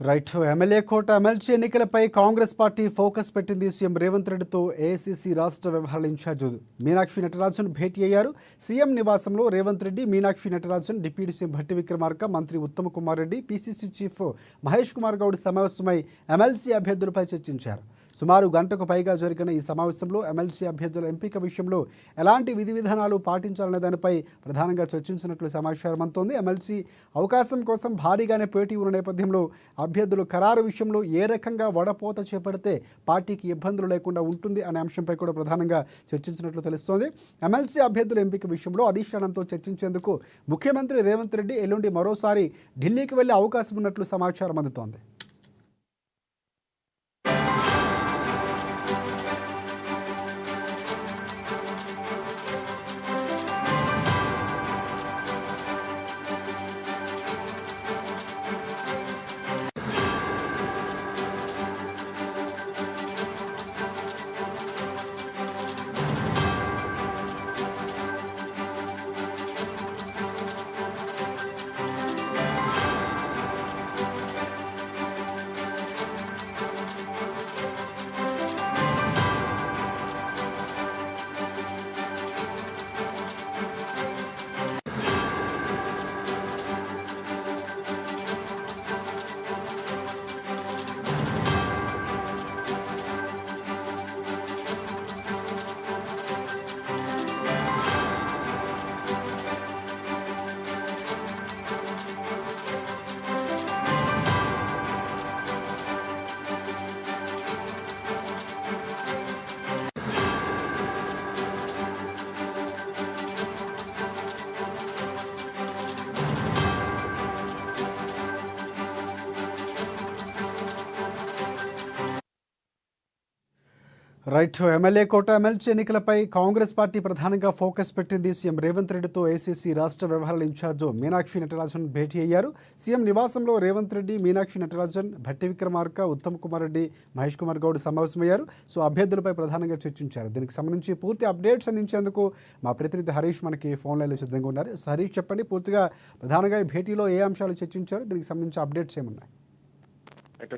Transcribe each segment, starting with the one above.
Right. MLA కోట MLC ఎన్నికలపై Congress party focus పెట్టింది. CM Revanth రెడ్డితో ఏఐసీసీ రాష్ట్ర వ్యవహారాల ఇన్ఛార్జ్ మీనాక్షి నటరాజన్ భేటీ అయ్యారు. సీఎం నివాసంలో రేవంత్ రెడ్డి, మీనాక్షి నటరాజన్, డిప్యూటీ సీఎం భట్టి విక్రమార్క, మంత్రి ఉత్తమ్ కుమార్ రెడ్డి, పీసీసీ చీఫ్ మహేష్ కుమార్ గౌడ్ సమావేశమై ఎమ్మెల్సీ అభ్యర్థులపై చర్చించారు. సుమారు గంటకు పైగా జరిగిన ఈ సమావేశంలో ఎమ్మెల్సీ అభ్యర్థుల ఎంపిక విషయంలో ఎలాంటి విధి విధానాలు పాటించాలనే దానిపై ప్రధానంగా చర్చించినట్లు సమాచారం అందుతోంది. ఎమ్మెల్సీ అవకాశం కోసం భారీగానే పోటీ ఉన్న నేపథ్యంలో అభ్యర్థులు ఖరారు విషయంలో ఏ రకంగా వడపోత చేపడితే పార్టీకి ఇబ్బందులు లేకుండా ఉంటుంది అనే అంశంపై కూడా ప్రధానంగా చర్చించినట్లు తెలుస్తోంది. ఎమ్మెల్సీ అభ్యర్థుల ఎంపిక విషయంలో అధిష్టానంతో చర్చించేందుకు ముఖ్యమంత్రి రేవంత్ రెడ్డి ఎల్లుండి మరోసారి ఢిల్లీకి వెళ్లే అవకాశం ఉన్నట్లు సమాచారం అందుతోంది. రైట్. ఎమ్మెల్యే కోట ఎమ్మెల్సీ ఎన్నికలపై కాంగ్రెస్ పార్టీ ప్రధానంగా ఫోకస్ పెట్టింది. సీఎం రేవంత్ రెడ్డితో ఏసీసీ రాష్ట్ర వ్యవహారాల ఇన్ఛార్జ్ మీనాక్షి నటరాజన్ భేటీ అయ్యారు. సీఎం నివాసంలో రేవంత్ రెడ్డి, మీనాక్షి నటరాజన్, భట్టి విక్రమార్క, ఉత్తమ్ కుమార్ రెడ్డి, మహేష్ కుమార్ గౌడ్ సమావేశమయ్యారు. సో అభ్యర్థులపై ప్రధానంగా చర్చించారు. దీనికి సంబంధించి పూర్తి అప్డేట్స్ అందించేందుకు మా ప్రతినిధి హరీష్ మనకి ఫోన్ లైన్లో సిద్ధంగా ఉన్నారు. హరీష్, చెప్పండి, పూర్తిగా ప్రధానంగా ఈ భేటీలో ఏ అంశాలు చర్చించారు, దీనికి సంబంధించి అప్డేట్స్ ఏమున్నాయి?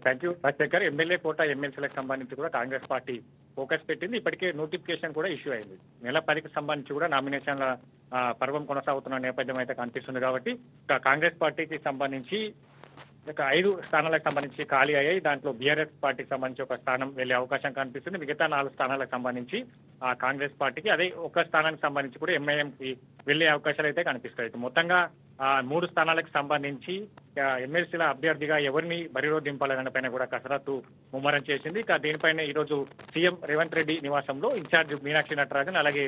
Thank you Rajasekhar. ఎమ్మెల్యే కోట ఎమ్మెల్సీలకు సంబంధించి కూడా కాంగ్రెస్ పార్టీ ఫోకస్ పెట్టింది. ఇప్పటికే నోటిఫికేషన్ కూడా ఇష్యూ అయింది. నెల 10కి సంబంధించి కూడా నామినేషన్ల పర్వం కొనసాగుతున్న నేపథ్యం అయితే కనిపిస్తుంది. కాబట్టి కాంగ్రెస్ పార్టీకి సంబంధించి 5 స్థానాలకు సంబంధించి ఖాళీ అయ్యాయి. దాంట్లో బీఆర్ఎస్ పార్టీకి సంబంధించి ఒక స్థానం వెళ్లే అవకాశం కనిపిస్తుంది. మిగతా 4 స్థానాలకు సంబంధించి కాంగ్రెస్ పార్టీకి, అదే ఒక స్థానానికి సంబంధించి కూడా ఎంఐఎంకి వెళ్లే అవకాశాలు అయితే కనిపిస్తాయి. మొత్తంగా 3 స్థానాలకు సంబంధించి ఎమ్మెల్సీల అభ్యర్థిగా ఎవరిని బరిలో దింపాలనే పైన కూడా కసరత్తు ముమ్మరం చేసింది. దీనిపైన ఈరోజు సీఎం రేవంత్ రెడ్డి నివాసంలో ఇన్ఛార్జ్ మీనాక్షి నటరాజన్, అలాగే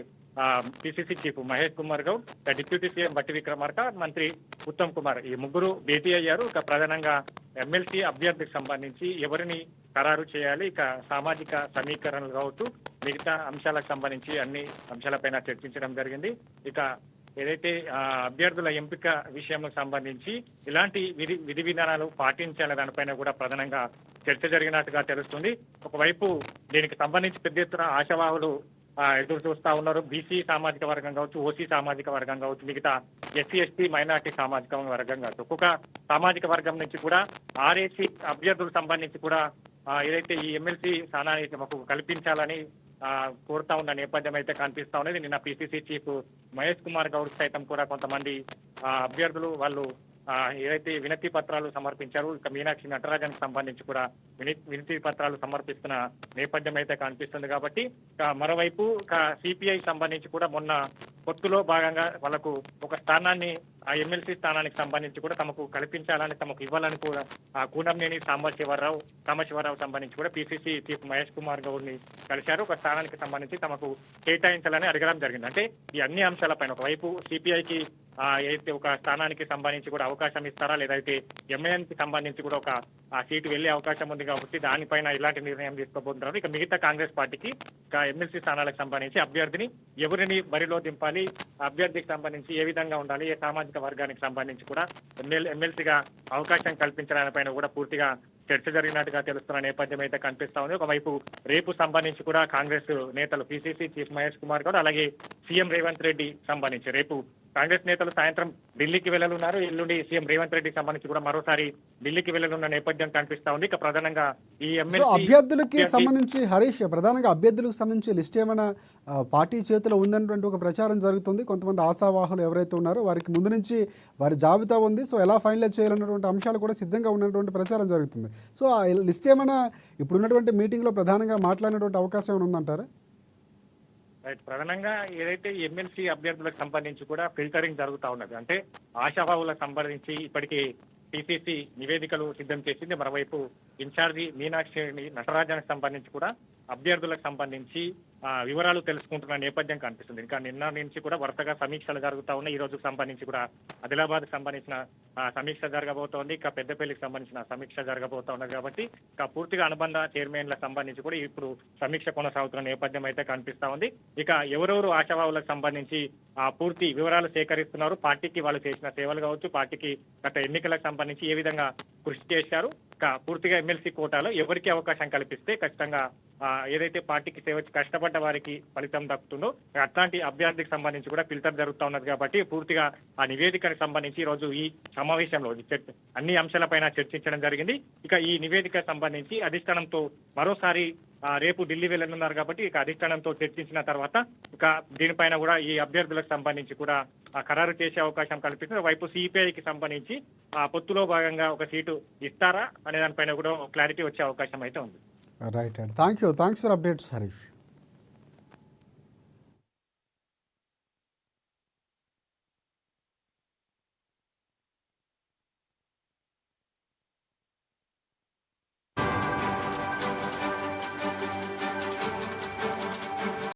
PCC chief Mahesh Kumar Goud, deputy CM Bhatti Vikramarka, మంత్రి ఉత్తమ్ కుమార్, ఈ ముగ్గురు భేటీ అయ్యారు. ప్రధానంగా ఎమ్మెల్సీ అభ్యర్థికి సంబంధించి ఎవరిని ఖరారు చేయాలి, సామాజిక సమీకరణలు కావచ్చు, మిగతా అంశాలకు సంబంధించి అన్ని అంశాలపైన చర్చించడం జరిగింది. ఏదైతే అభ్యర్థుల ఎంపిక విషయంకు సంబంధించి ఇలాంటి విధి విధానాలు పాటించాలనే దానిపైన కూడా ప్రధానంగా చర్చ జరిగినట్టుగా తెలుస్తుంది. ఒకవైపు దీనికి సంబంధించి పెద్ద ఎత్తున ఆశావాహులు ఎదురు చూస్తా ఉన్నారు. బీసీ సామాజిక వర్గం కావచ్చు, ఓసీ సామాజిక వర్గం కావచ్చు, మిగతా ఎస్సీ ఎస్టీ మైనార్టీ సామాజిక వర్గం కావచ్చు, ఒక్కొక్క సామాజిక వర్గం నుంచి కూడా ఆర్ఏసీ అభ్యర్థులకు సంబంధించి కూడా ఏదైతే ఈ ఎమ్మెల్సీ స్థానాన్ని మాకు కల్పించాలని కోరుతా ఉన్న నేపథ్యం అయితే కనిపిస్తా ఉన్నది. నిన్న పిసిసి చీఫ్ మహేష్ కుమార్ గౌడ్ సైతం కూడా కొంతమంది అభ్యర్థులు వాళ్ళు ఏదైతే వినతి పత్రాలు సమర్పించారు, మీనాక్షి నటరాజన్కి సంబంధించి కూడా వినతి పత్రాలు సమర్పిస్తున్న నేపథ్యం అయితే కనిపిస్తుంది. కాబట్టి మరోవైపు సిపిఐ సంబంధించి కూడా మొన్న పొత్తులో భాగంగా వాళ్ళకు ఒక స్థానాన్ని, ఆ ఎమ్మెల్సీ స్థానానికి సంబంధించి కూడా తమకు కల్పించాలని, తమకు ఇవ్వాలని కూడా కూనంనేని సాంబశివరావు సంబంధించి కూడా పిసిసి చీఫ్ మహేష్ కుమార్ గౌడ్ ని కలిశారు. ఒక స్థానానికి సంబంధించి తమకు కేటాయించాలని అడగడం జరిగింది. అంటే ఈ అన్ని అంశాలపైన ఒకవైపు సిపిఐకి అయితే ఒక స్థానానికి సంబంధించి కూడా అవకాశం ఇస్తారా, లేదైతే ఎంఐఎంకి సంబంధించి కూడా ఒక సీటు వెళ్లే అవకాశం ఉంది. కాబట్టి దానిపైన ఇలాంటి నిర్ణయం తీసుకోబోతున్నారు. ఇక మిగతా కాంగ్రెస్ పార్టీకి ఎమ్మెల్సీ స్థానాలకు సంబంధించి అభ్యర్థిని ఎవరిని బరిలో దింపాలి, అభ్యర్థికి సంబంధించి ఏ విధంగా ఉండాలి, ఏ సామాజిక వర్గానికి సంబంధించి కూడా ఎమ్మెల్సీగా అవకాశం కల్పించడానిపైన కూడా పూర్తిగా చర్చ జరిగినట్టుగా తెలుస్తున్న నేపథ్యం అయితే కనిపిస్తా ఉంది. ఒకవైపు రేపు సంబంధించి కూడా కాంగ్రెస్ నేతలు పిసిసి చీఫ్ మహేష్ కుమార్ గౌడ్, అలాగే సీఎం రేవంత్ రెడ్డి సంబంధించి రేపు కాంగ్రెస్ నేతలు సాయంత్రం ఢిల్లీకి వెళ్ళనున్నారు. ఎల్లుండి సీఎం రేవంత్ రెడ్డికి సంబంధించి కూడా మరోసారి ఢిల్లీకి వెళ్ళనున్న నేపథ్యం కనిపిస్తా ఉంది. ఇక ప్రధానంగా ఈ సో ఎమ్మెల్సీ అభ్యర్థులకి సంబంధించి హరీష్, ప్రధానంగా అభ్యర్థులకు సంబంధించి లిస్ట్ ఏమైనా పార్టీ చేతిలో ఉందన్నటువంటి ఒక ప్రచారం జరుగుతుంది. కొంతమంది ఆశావాహులు ఎవరైతే ఉన్నారో వారికి ముందు నుంచి వారి జాబితా ఉంది. సో ఎలా ఫైనలైజ్ చేయాలన్నటువంటి అంశాలు కూడా సిద్ధంగా ఉన్నటువంటి ప్రచారం జరుగుతుంది. సో ఆ లిస్ట్ ఏమైనా ఇప్పుడున్నటువంటి మీటింగ్లో ప్రధానంగా మాట్లాడినటువంటి అవకాశం ఏమైనా ఉందంటారా? రైట్. ప్రధానంగా ఏదైతే ఎమ్మెల్సీ అభ్యర్థులకు సంబంధించి కూడా ఫిల్టరింగ్ జరుగుతా ఉన్నది. అంటే ఆశావాహులకు సంబంధించి ఇప్పటికీ పిసిసి నివేదికలు సిద్ధం చేసింది. మరోవైపు ఇన్ఛార్జి మీనాక్షి నటరాజానికి సంబంధించి కూడా అభ్యర్థులకు సంబంధించి వివరాలు తెలుసుకుంటున్న నేపథ్యం కనిపిస్తుంది. ఇంకా నిన్న నుంచి కూడా వరుసగా సమీక్షలు జరుగుతూ ఉన్నాయి. ఈ రోజుకు సంబంధించి కూడా ఆదిలాబాద్కి సంబంధించిన సమీక్ష జరగబోతోంది. ఇక పెద్దపల్లికి సంబంధించిన సమీక్ష జరగబోతా ఉన్నది. కాబట్టి ఇక పూర్తిగా అనుబంధ చైర్మన్లకు సంబంధించి కూడా ఇప్పుడు సమీక్ష కొనసాగుతున్న నేపథ్యం అయితే కనిపిస్తా ఉంది. ఇక ఎవరెవరు ఆశావాహులకు సంబంధించి పూర్తి వివరాలు సేకరిస్తున్నారు, పార్టీకి వాళ్ళు చేసిన సేవలు కావచ్చు, పార్టీకి గత ఎన్నికలకు సంబంధించి ఏ విధంగా కృషి చేశారు, ఇక పూర్తిగా ఎమ్మెల్సీ కోటాలో ఎవరికి అవకాశం కల్పిస్తే ఖచ్చితంగా ఏదైతే పార్టీకి సేవ కష్టపడ్డ వారికి ఫలితం దక్కుతుందో అట్లాంటి అభ్యర్థికి సంబంధించి కూడా ఫిల్టర్ జరుగుతూ ఉన్నది. కాబట్టి పూర్తిగా ఆ నివేదికకు సంబంధించి ఈ రోజు ఈ సమావేశంలో అన్ని అంశాలపైన చర్చించడం జరిగింది. ఇక ఈ నివేదికకు సంబంధించి అధిష్టానంతో మరోసారి రేపు ఢిల్లీ వెళ్ళనున్నారు. కాబట్టి ఇక అధిష్టానంతో చర్చించిన తర్వాత ఇక దీనిపైన కూడా ఈ అభ్యర్థులకు సంబంధించి కూడా ఖరారు చేసే అవకాశం కల్పిస్తుంది. వైపు సిపిఐకి సంబంధించి పొత్తులో భాగంగా ఒక సీటు ఇస్తారా అనే దానిపైన కూడా క్లారిటీ వచ్చే అవకాశం అయితే ఉంది. Right. Thanks for updates Harish.